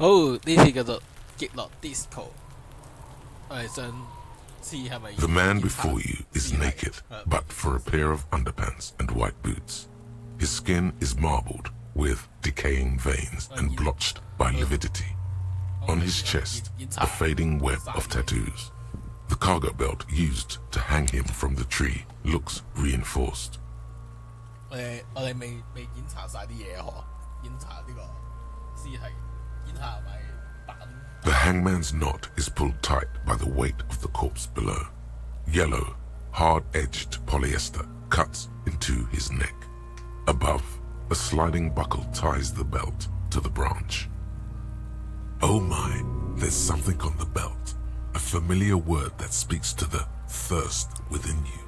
好，呢次叫做極樂 Disco。我係想知係咪 The man before you is naked, but for a pair of underpants and white boots. His skin is marbled with decaying veins and blotched by lividity. On his chest, a fading web of tattoos. The cargo belt used to hang him from the tree looks reinforced. 我哋未檢查晒啲嘢嗬，檢查呢個屍體，檢查係咪板。The hangman's knot is pulled tight by the weight of the corpse below. Yellow, hard-edged polyester cuts into his neck. Above, a sliding buckle ties the belt to the branch. Oh my, there's something on the belt. A familiar word that speaks to the thirst within you.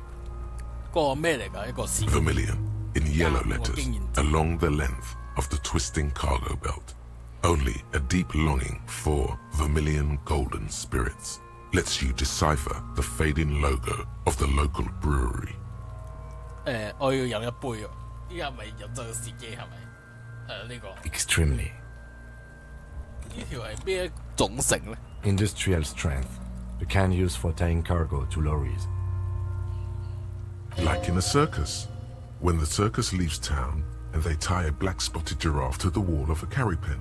個咩嚟㗎？一個線。Vermilion, in yellow letters, along the length of the twisting cargo belt. Only a deep longing for vermilion golden spirits lets you decipher the fading logo of the local brewery. 我要飲一杯喎，依家係咪飲咗個司機係咪？呢個。Extremely. 呢條係邊一種繩咧 ？Industrial strength, the kind used for tying cargo to lorries. Like in a circus, when the circus leaves town and they tie a black-spotted giraffe to the wall of a carry pen.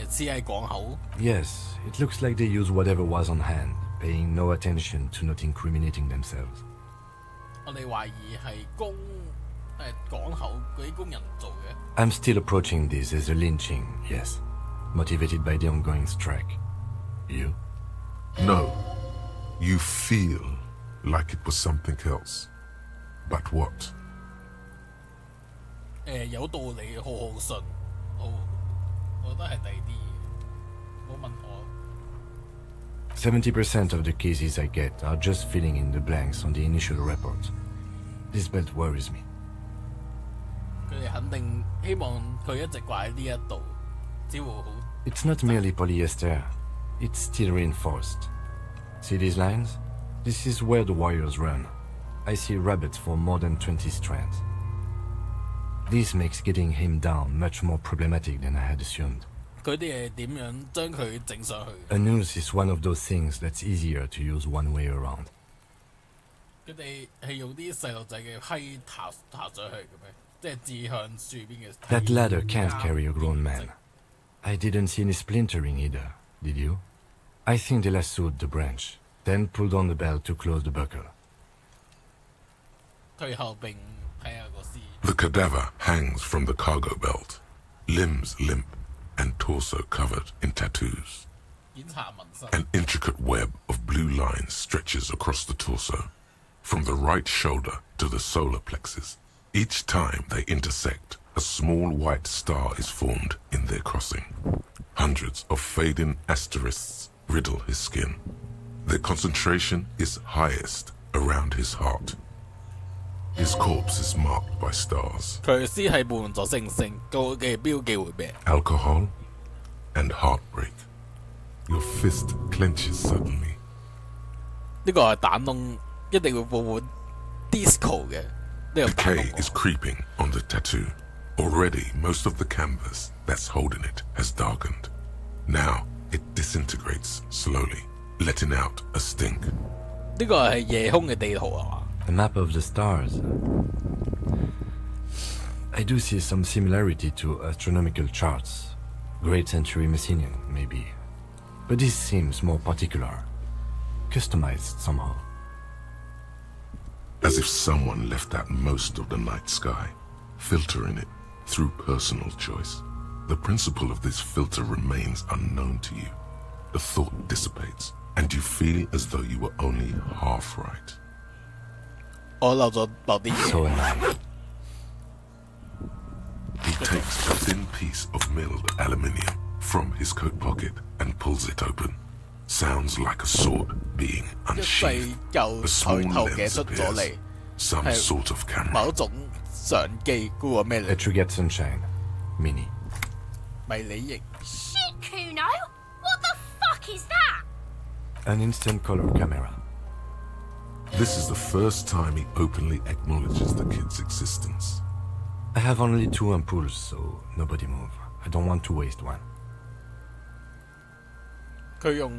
似係港口。Yes, it looks like they use whatever was on hand, paying no attention to not incriminating themselves. 我哋懷疑係港口嗰啲工人做嘅。I'm still approaching this as a lynching, yes, motivated by the ongoing strike. You? No, you feel like it was something else. But what? 有道理，好信。我覺得係第二啲嘢。冇問我。70% of the cases I get are just filling in the blanks on the initial report. This belt worries me. 佢哋肯定希望佢一直掛喺呢一度，只會好。It's not merely polyester. It's steel reinforced. See these lines? This is where the warriors run. I see rabbits for more than 20 strands. This makes getting him down much more problematic than I had assumed. 佢哋係點樣將佢整上去 A noose is one of those things that's easier to use one way around. 佢哋係用啲細路仔嘅批爬上去嘅咩？即係指向樹邊嘅。That ladder can't carry a grown man. I didn't see any splintering either, did you? I think they lassoed the branch, then pulled on the belt to close the buckle. 退後並睇下個屍。The cadaver hangs from the cargo belt, limbs limp and torso covered in tattoos. 檢查紋身。An intricate web of blue lines stretches across the torso, from the right shoulder to the solar plexus. Each time they intersect, a small white star is formed in their crossing. Hundreds of fading asterisks riddle his skin. Their concentration is highest around his heart. His corpse is marked by stars. 佢屍係換咗星星，佢嘅標記會咩 Alcohol and heartbreak. Your fist clenches suddenly. 呢個係彈窿，一定會報換 disco 嘅。呢個彈 Decay 窿 is creeping on the tattoo. Already, most of the canvas that's holding it has darkened. Now, it disintegrates slowly, letting out a stink. 呢個係夜空嘅地圖係嘛？ A map of the stars. I do see some similarity to astronomical charts. Great Century Messinian, maybe. But this seems more particular. Customized somehow. As if someone left out most of the night sky, filtering it through personal choice. The principle of this filter remains unknown to you. The thought dissipates, and you feel as though you were only half right. 我漏啲嘢。 So am I. He takes a thin piece of milled aluminium from his coat pocket and pulls it open. Sounds like a sword being 一細 unsheathed. 嚿 A small 頭嘅 lens 出咗嚟， appears, some sort of camera. 某種相機，估個咩 A 嚟？ Trigger Sunshine. Mini. 迷你型。 Shit, Kuno! What the fuck is that? An instant color camera. This is the first time he openly acknowledges the kid's existence. I have only 2 ampoules, so nobody move. I don't want to waste one. 佢用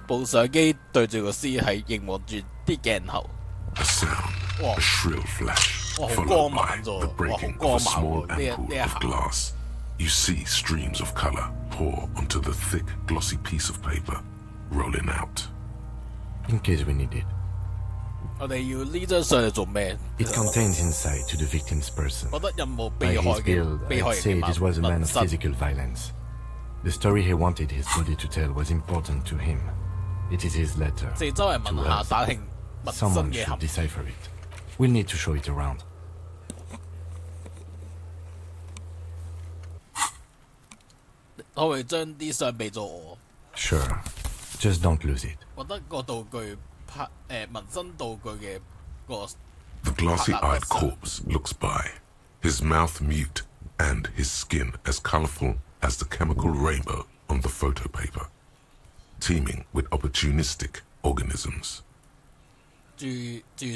部相機對住個屍體，凝望住啲鏡頭。A sound, a shrill flash, followed by the breaking of a small ampoule of glass. You see streams of color pour onto the thick, glossy piece of paper, rolling out. In case we need it. 我哋要呢張相嚟做咩？ It contains insight to the victim's person. 覺得任務 By 被害 his 嘅 build, 被害 I'd say 人嘅 this was a man of 紋身。 physical violence. The story he wanted his body to tell was important to him. It is his letter 四周圍 to 問下 us. 打聽紋身 Someone 嘅 should 含義。 decipher it. We'll need to show it around. 可唔可以將啲相俾咗我？ Sure. Just don't lose it. 覺得個道具拍紋身道具嘅個 The glossy-eyed corpse looks by, his mouth mute and his skin as colorful as the chemical rainbow on the photo paper, teeming with opportunistic organisms. 注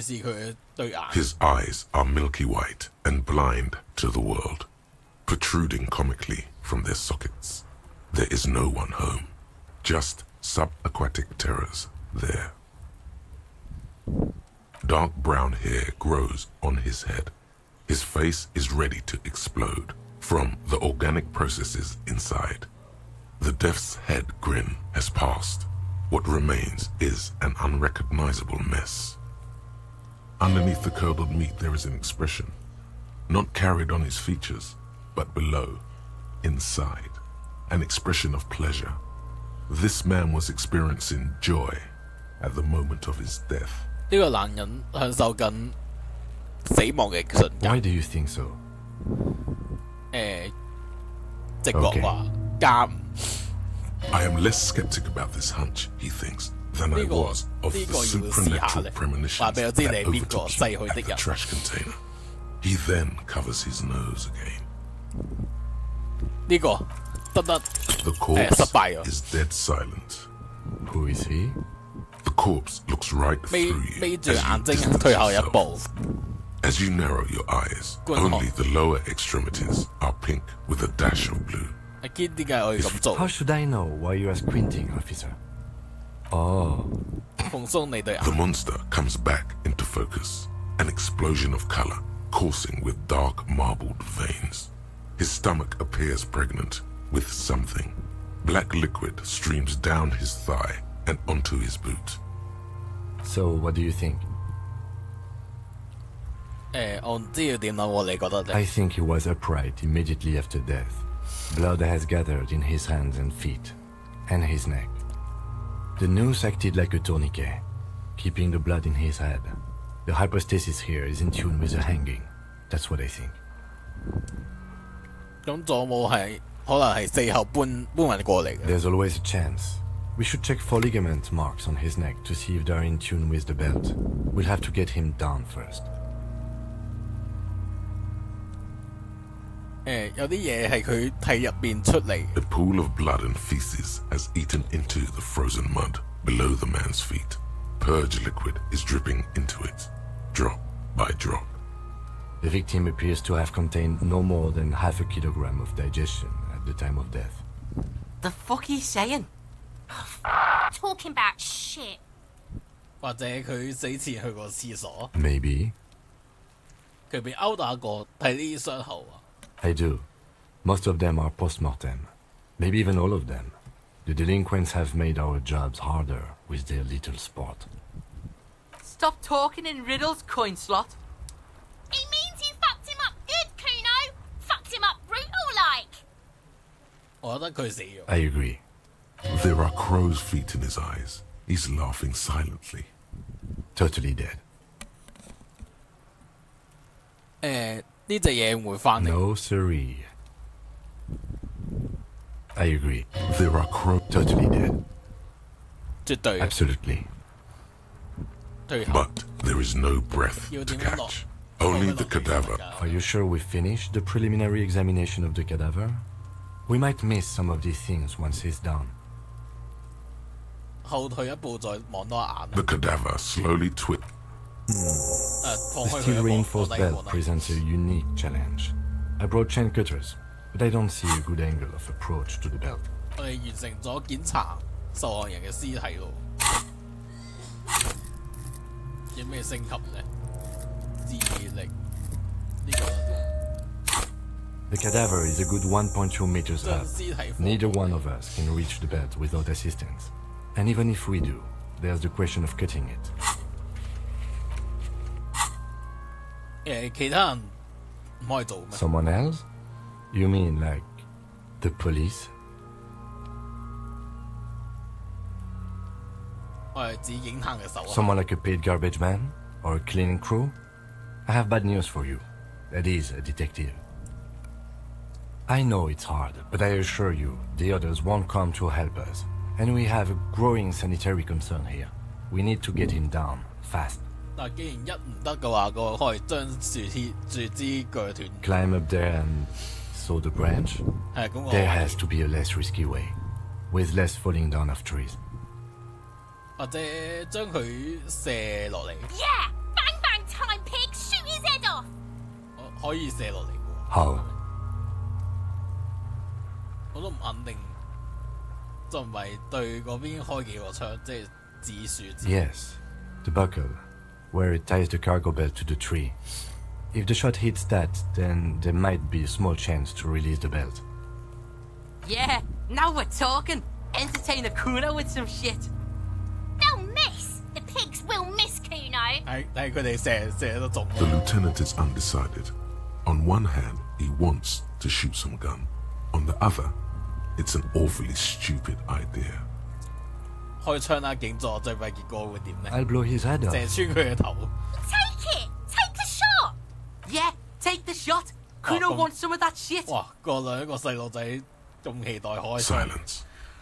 視佢嘅對眼。 His eyes are milky white and blind to the world, protruding comically from their sockets. There is no one home, just subaquatic terrors there. Dark brown hair grows on his head. His face is ready to explode from the organic processes inside. The death's head grin has passed. What remains is an unrecognizable mess. Underneath the curdled meat there is an expression, not carried on his features, but below, inside, an expression of pleasure. This man was experiencing joy at the moment of his death. 呢個男人享受緊死亡嘅瞬間。 Why do you think so? 直覺話監。 I am less skeptic about this hunch, he thinks, than I 呢個 was of 呢 the 個要試下 supernatural 咧。 premonitions 話俾我知你 that 係邊個 overtook 逝 you 去 at 的 the 人。 trash container. He then covers his nose again. 呢個得 The corpse 失敗咗。 is dead silent. Who is he? The corpse looks right 眯 through you 眯住 as 眼 you 睛 distance 退後一 yourself. 步。 As you narrow your eyes, 觀看。 only the lower extremities are pink with a dash of blue. 阿堅點解我要咁做？ How should I know why you are squinting, officer? Oh, 放鬆你對眼 The。monster comes back into focus, an explosion of color, coursing with dark marbled veins. His stomach appears pregnant with something. Black liquid streams down his thigh and onto his boot. so what do you think? 我唔知要點諗喎，你覺得 I 咧？ think he was upright immediately after death. Blood has gathered in his hands and feet, and his neck. The noose acted like a tourniquet, keeping the blood in his head. The hypostasis here is in tune with the hanging. That's what I think. 咁左母係可能係四後搬運過嚟嘅。 There's always a chance. We should check for ligament marks on his neck to see if they're in tune with the belt. We'll have to get him down first. 有啲嘢係佢體入邊出嚟。 A pool of blood and feces has eaten into the frozen mud below the man's feet. Purge liquid is dripping into it, drop by drop. The victim appears to have contained no more than half a kilogram of digestion at the time of death. The fuck are you saying? Talking about shit. 或者佢死前去過廁所， Maybe. 佢被毆打過，睇呢啲傷口啊。 I do. Most of them are post-mortem. Maybe even all of them. The delinquents have made our jobs harder with their little sport. Stop talking in riddles, coin slot. It means you fucked him up good, Kuno. Fucked him up brutal like. 我覺得佢死咗。 I agree. There are crow's feet in his eyes. He's laughing silently. Totally dead. 呢隻嘢唔會翻嚟。 No siree. I agree. There are crows, Totally dead. 絕對 Absolutely. 退後。 but there is no breath to catch. Only the cadaver. Are you sure we finished the preliminary examination of the cadaver? We might miss some of these things once he's done. 後退一步再望多一眼。 The cadaver slowly twists. 放 The 開佢 steel 一步， reinforced 放低 belt 放低。 presents a unique challenge. I brought chain cutters, but I don't see a good angle of approach to the belt. 我哋完成咗檢查，受害人嘅屍體咯。有咩升級咧？智力呢個 The cadaver is a good 1.2 meters 將 up. 屍體放 Neither one of us can reach the bed without assistance. And even if we do, there's the question of cutting it. 其他人唔可以做咩？ Someone else? You mean like the police? 我係指警探嘅手下。 Someone like a paid garbage man? Or a cleaning crew? I have bad news for you. That is a detective. I know it's hard, but I assure you, the others won't come to help us. And we have a growing sanitary concern here. We need to get him down, fast. 但係既然一唔得嘅話，個可以將樹枝鋸斷。 Climb up there and saw the branch? 係咁我 There has to be a less risky way, with less falling down of trees. 或者將佢射落嚟， Yeah! Bang bang time, pig! Shoot his head off! 可以射落嚟嘅喎。 How? 我都唔肯定，就唔係對嗰邊開幾個槍，即係指樹枝。 Yes, the buckle, where it ties the cargo belt to the tree. If the shot hits that, then there might be a small chance to release the belt. Yeah, now we're talking. Entertain the Kuno with some shit. They'll miss! The pigs will miss Kuno! 係佢哋射得中。 The lieutenant is undecided. On one hand, he wants to shoot some gun. On the other, it's an awfully stupid idea. 開槍啦，警座最弊結果會點呢？ I'll blow his head 射 off. 穿佢嘅頭。 Take it! Take the shot! Yeah, take the shot. Kuno come- wants some of that shit. 哇！兩個細路仔咁期待開槍。 Silence.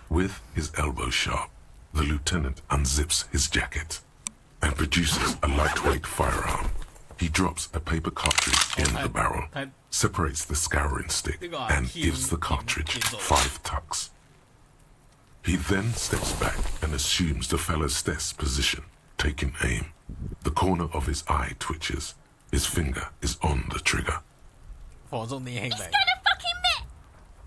With his elbow sharp, the lieutenant unzips his jacket and produces a lightweight firearm. He drops a paper cartridge in the barrel, separates the scouring stick, and gives the cartridge 5 tucks. He then steps back and assumes the fellow's desk position, taking aim. The corner of his eye twitches. His finger is on the trigger. 放鬆啲兄弟。 Gonna fucking miss!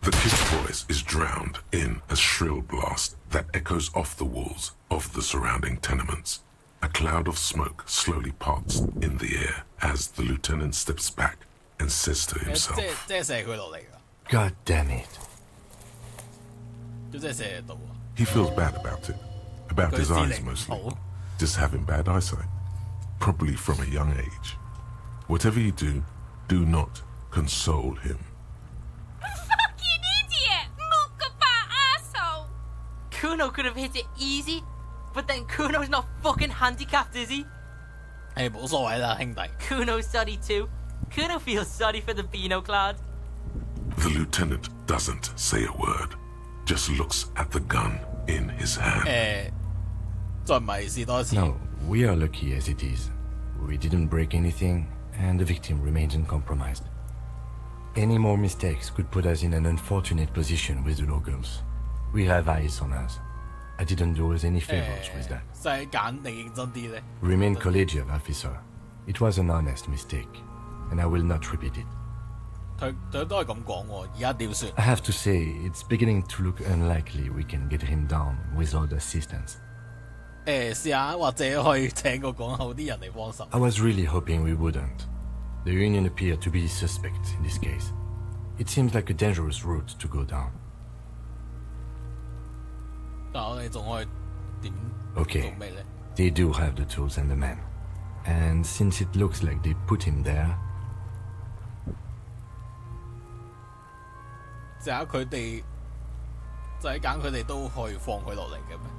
The kid's voice is drowned in a shrill blast that echoes off the walls of the surrounding tenements. A cloud of smoke slowly parts in the air as the lieutenant steps back and says to 即 himself, 即係射佢落嚟㗎， God damn it. 都真係射得到啊！ he feels bad about it, about his eyes mostly, just having bad eyesight, probably from a young age. Whatever you do, do not console him. Fucking idiot! Mookabat asshole! Kuno could have hit it easy, but then Kuno's not fucking handicapped, is he? 係冇所謂啦，兄弟。 Kuno's sorry too. Kuno feels sorry for the Beano Clad. The lieutenant doesn't say a word, just looks at the gun in his hand. 再唔係試多一次。 No, we are lucky as it is. We didn't break anything, and the victim remains uncompromised. Any more mistakes could put us in an unfortunate position with the locals. We have eyes on us. I didn't do us any favors with that. 使揀你認真啲咧。 Remain collegial, officer. It was an honest mistake, and I will not repeat it. 佢都係咁講喎，而家點算？ I have to say, it's beginning to look unlikely we can get him down without assistance. 試下或者可以請個港口啲人嚟幫手。 I was really hoping we wouldn't. The Union appeared to be suspect in this case. It seems like a dangerous route to go down. 但我哋仲可以點 Okay. 做咩咧？ They do have the tools and the men. And since it looks like they put him there, 就係佢哋，就係揀佢哋都可以放佢落嚟嘅咩？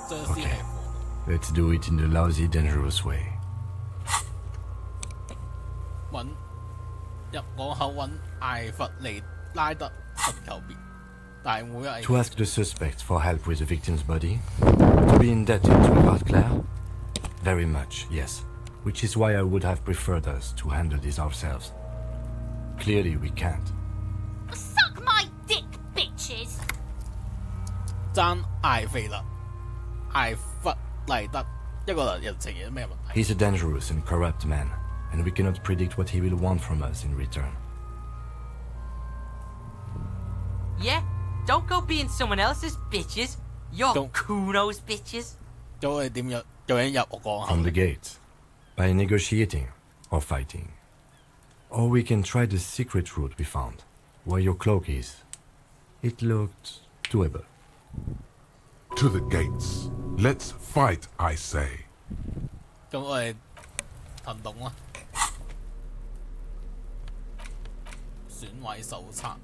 將屍體放 let's do it in the lousy, dangerous way. 揾入港口揾艾弗尼拉德尋求別大會危 To ask the suspect for help with the victim's body? To be indebted to Edward Clare? Very much, yes. Which is why I would have preferred us to handle this ourselves. Clearly we can't. Suck my dick, bitches! 爭艾菲勒、艾弗黎德一個人情有咩問題？ He's a dangerous and corrupt man, and we cannot predict what he will want from us in return. Yeah, don't go being someone else's bitches. You're Don't- Kuno's bitches. 咁我哋點入？究竟入我講 From 下 the gate, by negotiating or fighting. Or we can try the secret route we found, where your cloak is. It looked doable. To the gates. Let's fight, I say. 咁我哋行動啦。選位手冊。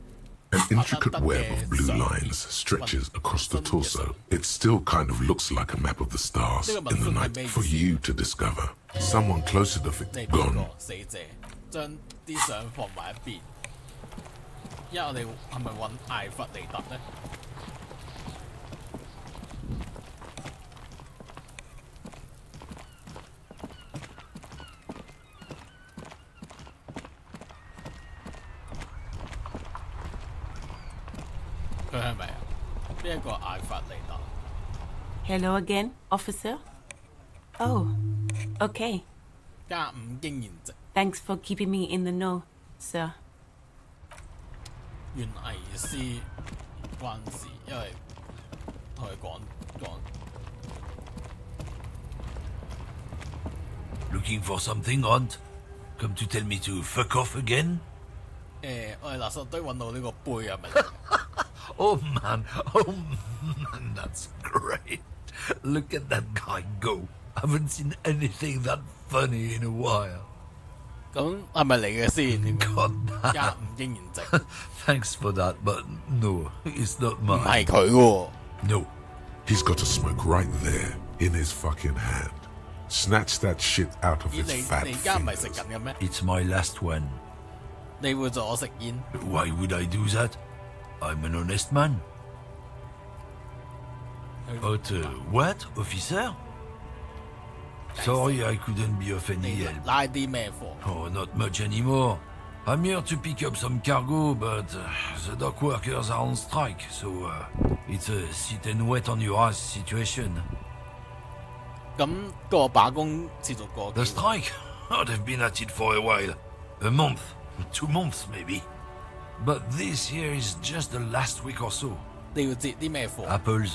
An intricate web of blue lines stretches across the torso. It still kind of looks like a map of the stars in the night for you to discover. Someone closer to 你 it 邊個 gone. 死者？將啲相放埋一邊。因為我哋係咪揾艾弗尼特咧？佢係咪啊？邊一個艾弗尼特？ Hello again, officer. Oh, okay. 加5經驗值， Thanks for keeping me in the know, sir. 原藝師關事，因為同佢講。 Looking for something, Hunt? Come to tell me to fuck off again? 我哋垃圾堆揾到呢個杯係咪？ Oh man, that's great. Look at that guy go. Haven't seen anything that funny in a while. 咁係咪嚟嘅先？ God 加 damn. 5經驗值， Thanks for that, but no, it's not 唔 mine. 係佢喎。 No. He's got a smoke right there in his fucking hand. Snatch that shit out of 咦 his 你 fat 而家唔係食 fingers. 緊嘅咩？ It's my last one. 你會阻我食煙？ Why would I do that? I'm an honest man. But what, officer? Sorry I couldn't be of any 你 help. 拉啲咩貨？ Oh, not much anymore. I'm here to pick up some cargo, but the dock workers are on strike, so it's a sit and wait on your ass situation. 咁個罷工持續過 The 幾耐 strike? Oh, they've been at it for a while. A month, 2 months maybe. But this here is just the last week or so. 你要接啲咩貨？ Apples.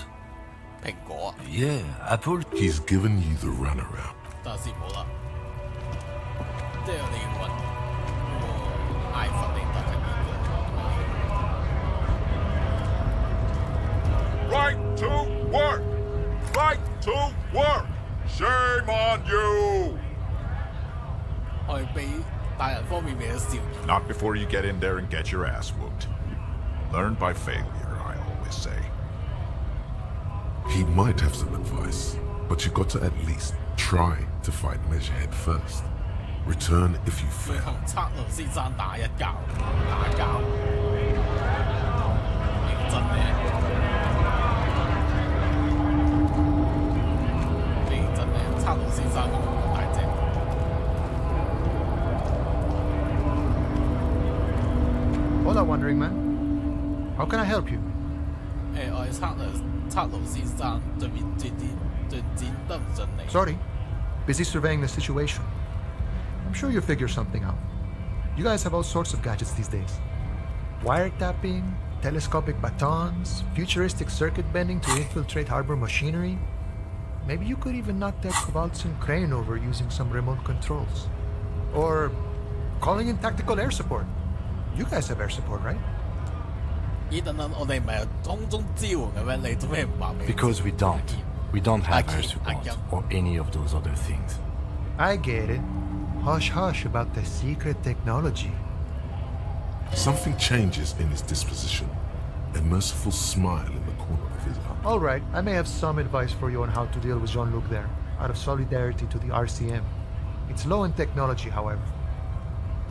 蘋果啊！ Yeah, apple. He's given you the runaround. 等下先冇啦。即係我哋要揾個艾弗尼特係邊個？ Right to work! Right to work! Shame on you! 我哋俾大人方面俾咗笑。 Not before you get in there and get your ass whooped. Learn by failure, I always say. He might have some advice, but you got to at least try to fight Measurehead first. Return if you 要 fail. 同測路先生打交，認真嘅，認真嘅，測路先生咁大隻。 Hola, Wandering Man. How can I help you? 我係測路先生，進展得唔順利。 Sorry. Busy surveying the situation. I'm sure you'll figure something out. You guys have all sorts of gadgets these days. Wiretapping, telescopic batons, futuristic circuit bending to infiltrate harbor machinery. Maybe you could even knock that Kowalskian crane over using some remote controls. Or calling in tactical air support. You guys have air support, right? 咦，等等，我哋唔係有空中支援嘅咩？你做咩唔話俾？ Because we don't. We don't have I air can't- I support can't. or any of those other things. I get it. Hush hush about the secret technology. Something changes in his disposition. A merciful smile in the corner of his eye. All right, I may have some advice for you on how to deal with Jean-Luc there, out of solidarity to the RCM. It's low in technology, however.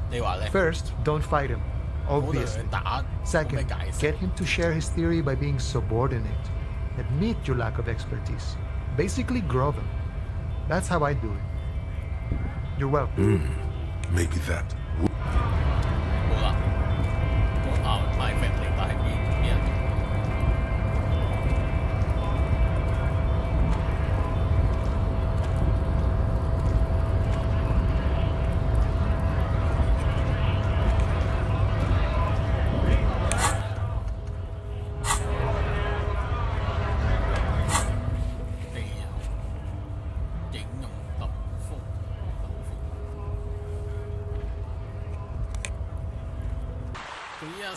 你話咧， First, don't fight him, 唔好對 obviously. 佢打，冇咩 Second, 解釋。 get him to share his theory by being subordinate. Admit your lack of expertise. Basically, grow him. That's how I do it. You're welcome. Maybe that. 好啦，個艾弗尼特係邊人？ All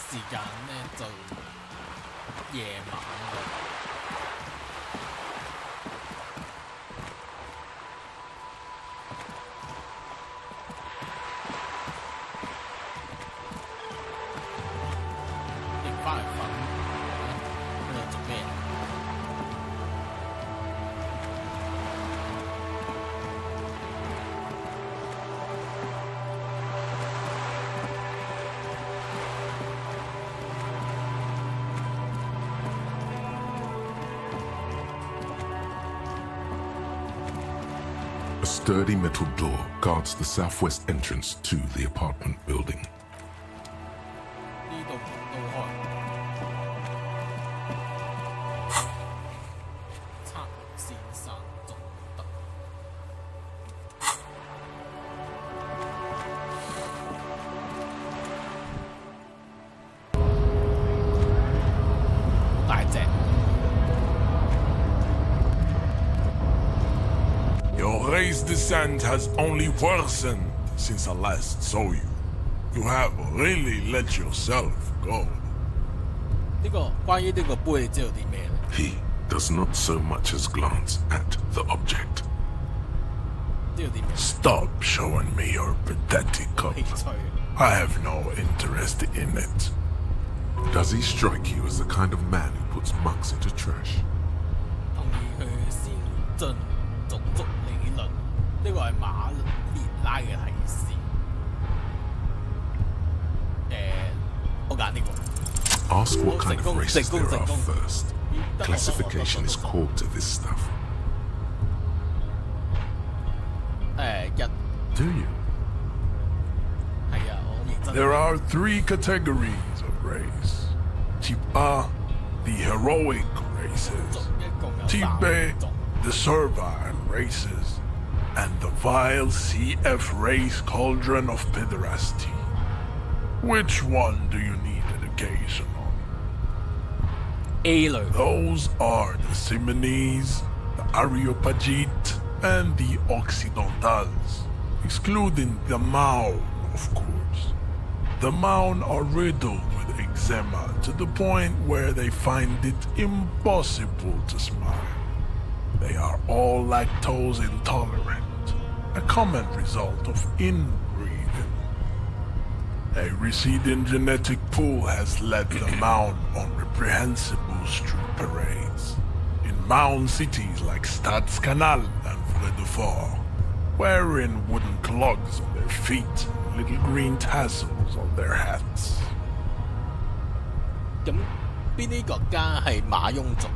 時間咧就夜晚啦。翻嚟瞓，喺度做咩？A sturdy metal door guards the southwest entrance to the apartment building. 呢度門都開，測先生仲得。好大隻。Your race descent has only worsened since I last saw you. You have really let yourself go. 呢個關於呢個杯，你知道啲咩咧？ He does not so much as glance at the object. 知道啲咩？ Stop showing me your pathetic cup. 興趣。 I have no interest in it. Does he strike you as the kind of man who puts mugs into trash? 同意佢先進種族理論，呢個係馬列拉嘅提示。我揀呢個。 Ask what kind of races there are 成功 first. Classification is core to this stuff. 一 Do you? 係啊，我認真。 There are 3 categories of race. Type A, the heroic races. 一共有 Type 3 B, 種。 the servile races. And the vile CF race cauldron of pederasty. Which one do you need education on? A 類。 Those are the Simonese, the Areopagite, and the Occidentals, excluding the Maon, of course. The Maon are riddled with eczema to the point where they find it impossible to smile. They are all lactose intolerant, a common result of inbreeding. A receding genetic pool has led the Maon on reprehensible street parades in Maon cities like Stadskanal and Vredefort, wearing wooden clogs on their feet and little green tassels on their hats. 咁邊啲國家係馬庸族？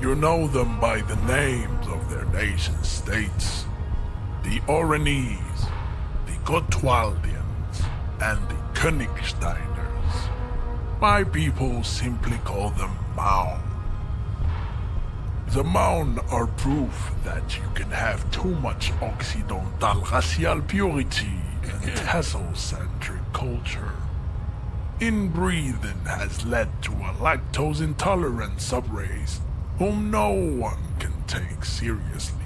You know them by the names of their nation states. The Oranese, the Gotwaldians, and the Königsteiners. My people simply call them Maon. The Maon are proof that you can have too much Occidental racial purity and tassel-centric culture. Inbreeding has led to a lactose-intolerant subrace whom no one can take seriously.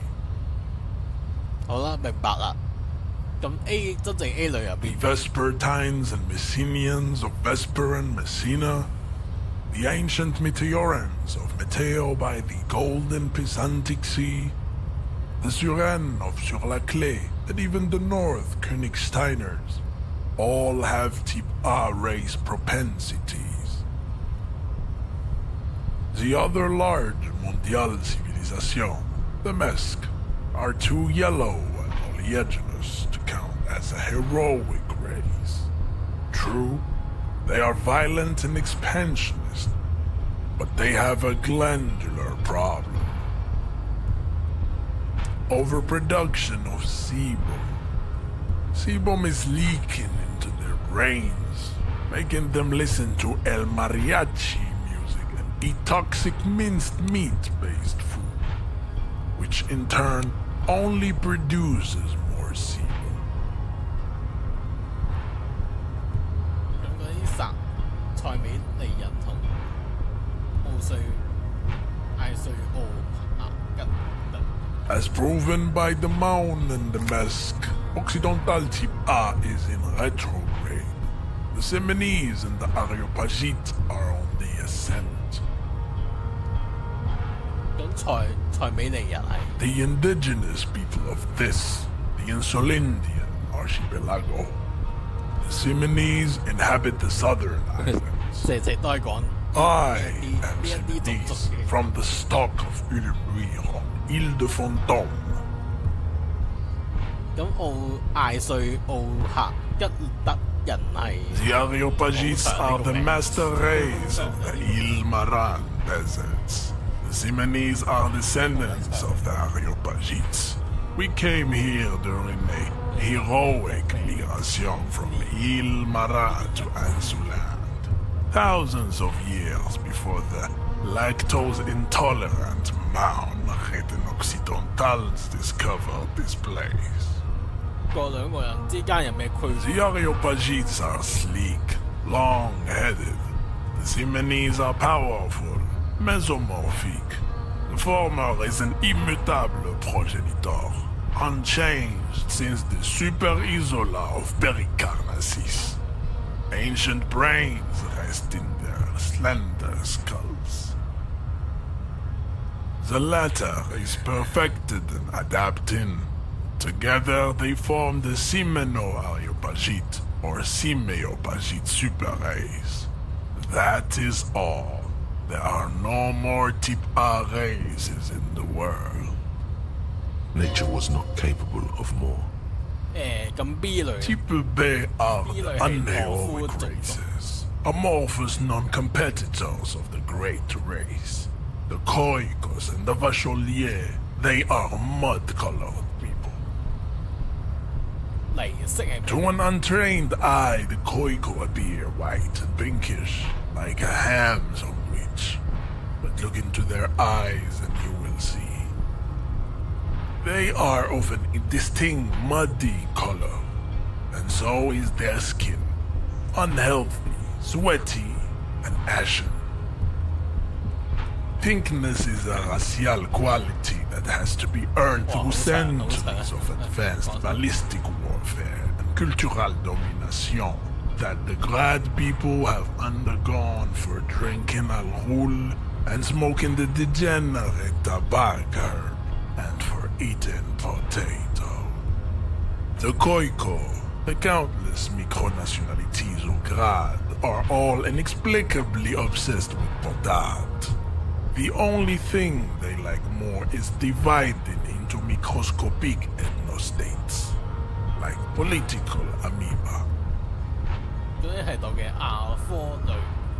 好啦，明白啦。咁 A 真正 A 類入 The 邊， Vespertines and Messenians of Vesper and Messina, the ancient Meteorans of Meteo by the golden Pisantic Sea, the Suren of Sur-la-Clé, and even the North Königsteiners, all have type A race propensities. The other large Mondial civilization, the Mesk, are too yellow and oleaginous to count as a heroic race. True, they are violent and expansionist, but they have a glandular problem. Overproduction of sebum. Sebum is leaking into their brains, making them listen to El Mariachi music and eat toxic minced meat-based food, which in turn only produces more sebum. 咁嗰啲殺塞美利人同奧瑞艾瑞奧帕吉特。 As proven by the Maon and the Mesk, Occidental type A is in retrograde. The Simonese and the Areopagite are on the ascent. 咁塞美尼人係 The indigenous people of this, the Insulindian archipelago. The Simonese inhabit the southern islands. 成都係講 I am Simonese from the stock of Ulmuir on Île de Fantôme. 咁艾瑞奧克吉特人係 The Areopagites are the master race of the Ilmaran deserts. The Simonese are descendants of the Areopagites. We came here during a heroic migration from Ilmaran to Ansuland. Thousands of years before the lactose-intolerant Maun Occidentals discovered this place. 個兩個人之間有咩區別？ The Areopagites are sleek, long-headed. The Simonese are powerful, mesomorphic. The former is an immutable progenitor, unchanged since the Super Isola of Pericarnassus. Ancient brains rest in their slender skulls. The latter is perfected and adapting. Together they form the Simeno-Areopagite or Simeopagite super race. That is all. There are no more type A races in the world. Nature was not capable of more. 咁 B 類 Type B are the unheroic races, amorphous non-competitors of the great race. The Khoikos and the Vacholiers, they are mud-colored people. 嚟色係 To an untrained eye, the Khoiko appear white and pinkish, like a ham sandwich. But look into their eyes and you will see. They are of an indistinct muddy color, and so is their skin. Unhealthy, sweaty, and ashen. Pinkness is a racial quality that has to be earned through centuries of advanced ballistic warfare and cultural domination that the Grad people have undergone for drinking al-ghul and smoking the degenerate tobacco herb and for eating potato. The Khoiko, the countless micronationalities of Grad, are all inexplicably obsessed with potade. The only thing they like more is dividing into microscopic ethnostates, like political amoeba. 嗰啲係度嘅亞科類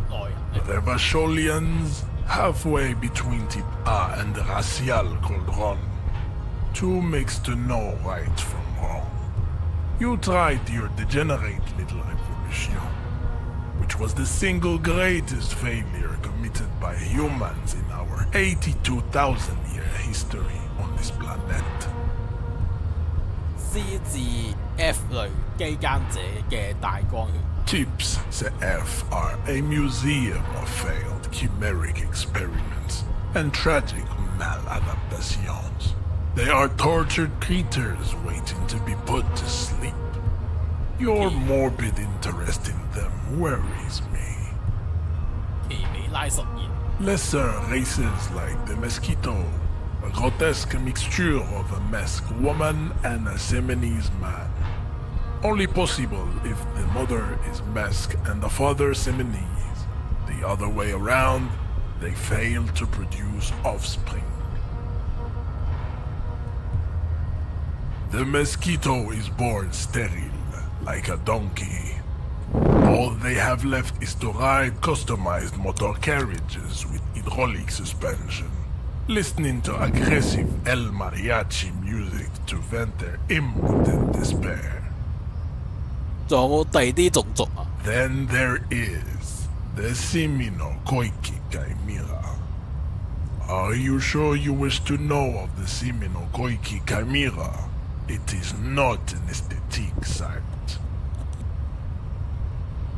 內人 The Vacholians, halfway between type A and the racial cauldron, two mixed to know right from wrong. You tried your degenerate little revolution, which was the single greatest failure committed by humans in our 82,000-year history on this planet. C 至 F 類機間者嘅大光源 Tips CF are a museum of failed chimeric experiments and tragic maladaptations. They are tortured creatures waiting to be put to sleep. Your morbid interest in them worries me. 奇美拉實驗 Lesser races like the mosquito, a grotesque mixture of a masked woman and a Simonese man. Only possible if the mother is masked and the father Simonese. The other way around, they fail to produce offspring. The mosquito is born sterile, like a donkey. All they have left is to ride customized motor carriages with hydraulic suspension, listening to aggressive El Mariachi music to vent their impotent despair. 仲有冇第二啲種族啊？ Then there is the Simino Koiki Chimera. Are you sure you wish to know of the Simino Koiki Chimera? It is not an aesthetic sight.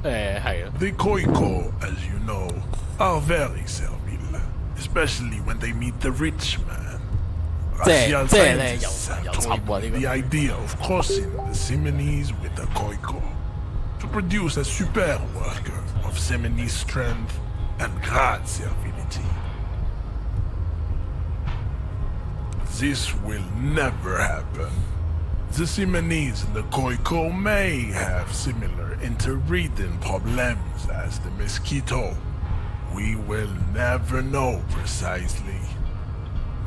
係啊， The Khoiko, as you know, are very servile, especially when they meet the rich man. Racial scientists have toyed with the idea of crossing the Simonese with the Khoiko to produce a super worker of Semini strength and great servility. This will never happen. The Simonese and the Koiko may have similar interbreeding problems as the mosquito. We will never know precisely.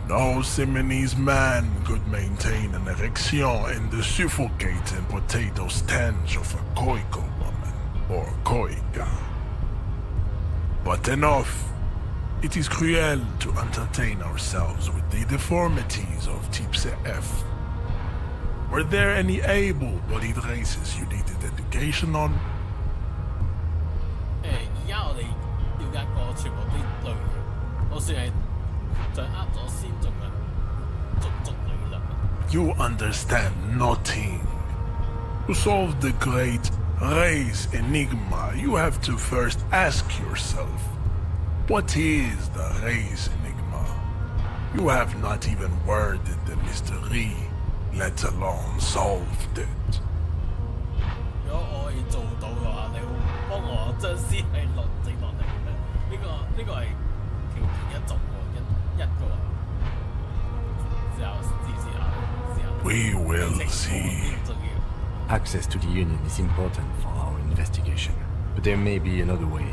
No Simonese man could maintain an erection in the suffocating potato stench of a Koiko woman or Koika. But enough. It is cruel to entertain ourselves with the deformities of Type F. Were there any able-bodied races you needed education on? 而家我哋了解過全部啲類嘅，我算係掌握咗先進嘅種族理論。You understand nothing. To solve the great race enigma, you have to first ask yourself, what is the race enigma? You have not even worded the mystery, let alone solved it. 如果我可以做到嘅話，你會幫我將屍體落整落嚟嘅咩？呢個係條件一種喎，一個啊。試下。We will see. Access to the Union is important for our investigation, but there may be another way,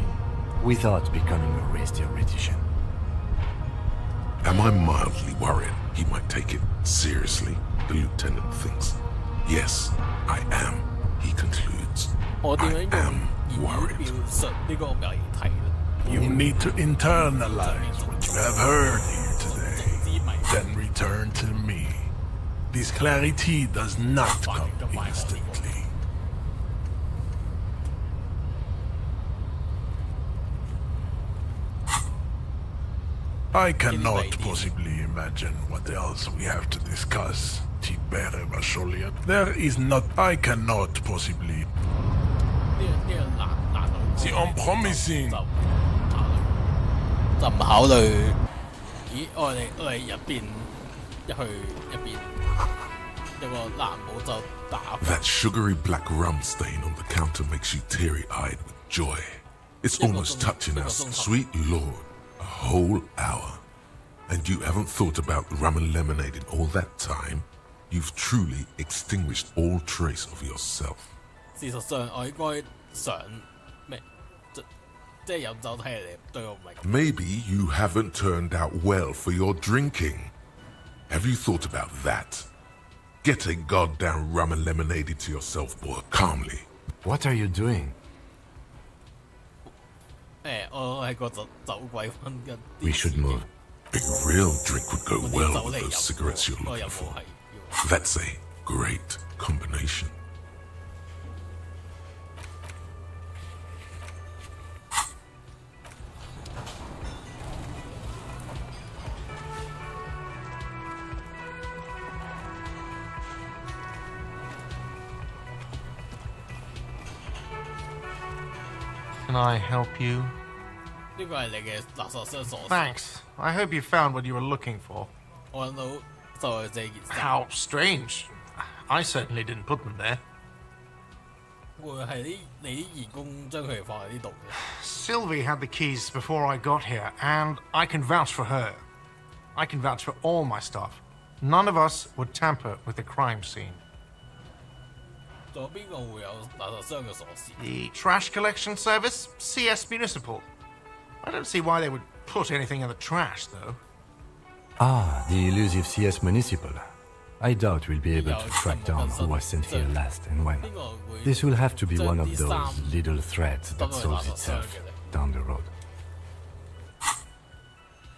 without becoming a race theoretician. Am I mildly worried he might take it seriously? The lieutenant thinks. Yes, I am, he concludes. I am worried. You need to internalize what you have heard here today, then return to me. This clarity does not come instantly. I cannot possibly imagine what else we have to discuss, Tibere Vasholian. There is not... I cannot possibly... C'est unpromising. 就唔考慮，咦？我哋入邊一去入邊有個藍帽就打。That sugary black rum stain on the counter makes you teary-eyed with joy. It's almost touching us, sweet Lord. A whole hour. And you haven't thought about rum and lemonade in all that time? You've truly extinguished all trace of yourself. 事實上，我應該想咩？即係飲酒睇嚟對我唔係。Maybe you haven't turned out well for your drinking. Have you thought about that? Get a goddamn rum and lemonade into yourself, boy, calmly. What are you doing? We should move. A real drink would go well with those cigarettes you're looking for. That's a great combination. Can I help you? Thanks. I hope you found what you were looking for. How strange. I certainly didn't put them there. Sylvie had the keys before I got here, and I can vouch for her. I can vouch for all my staff. None of us would tamper with the crime scene. The trash collection service, CS Municipal. I don't see why they would put anything in the trash, though. Ah, the elusive CS Municipal. I doubt we'll be able to track down who was sent here last and when. This will have to be one of those little threads that solves itself down the road.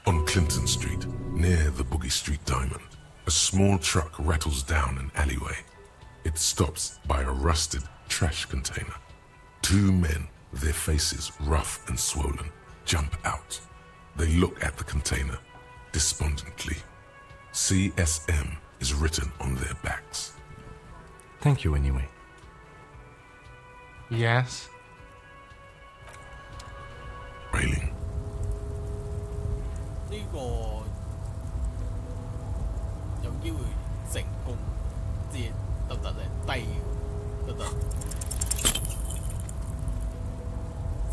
On Clinton Street, near the Boogie Street Diamond, a small truck rattles down an alleyway. It stops by a rusted trash container. Two men, their faces rough and swollen, jump out. They look at the container, despondently. CSM is written on their backs. Thank you anyway. Yes? Railing. 呢個有機會成功，即係得咧？低得。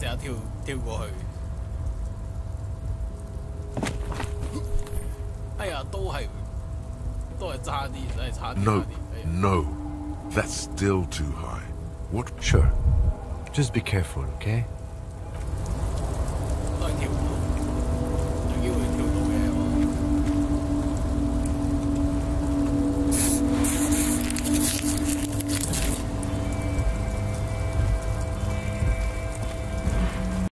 即刻跳過去。哎呀，都係差啲，真係差啲。No, 哎呀 no. That's still too high. What? Sure. Just be careful, okay?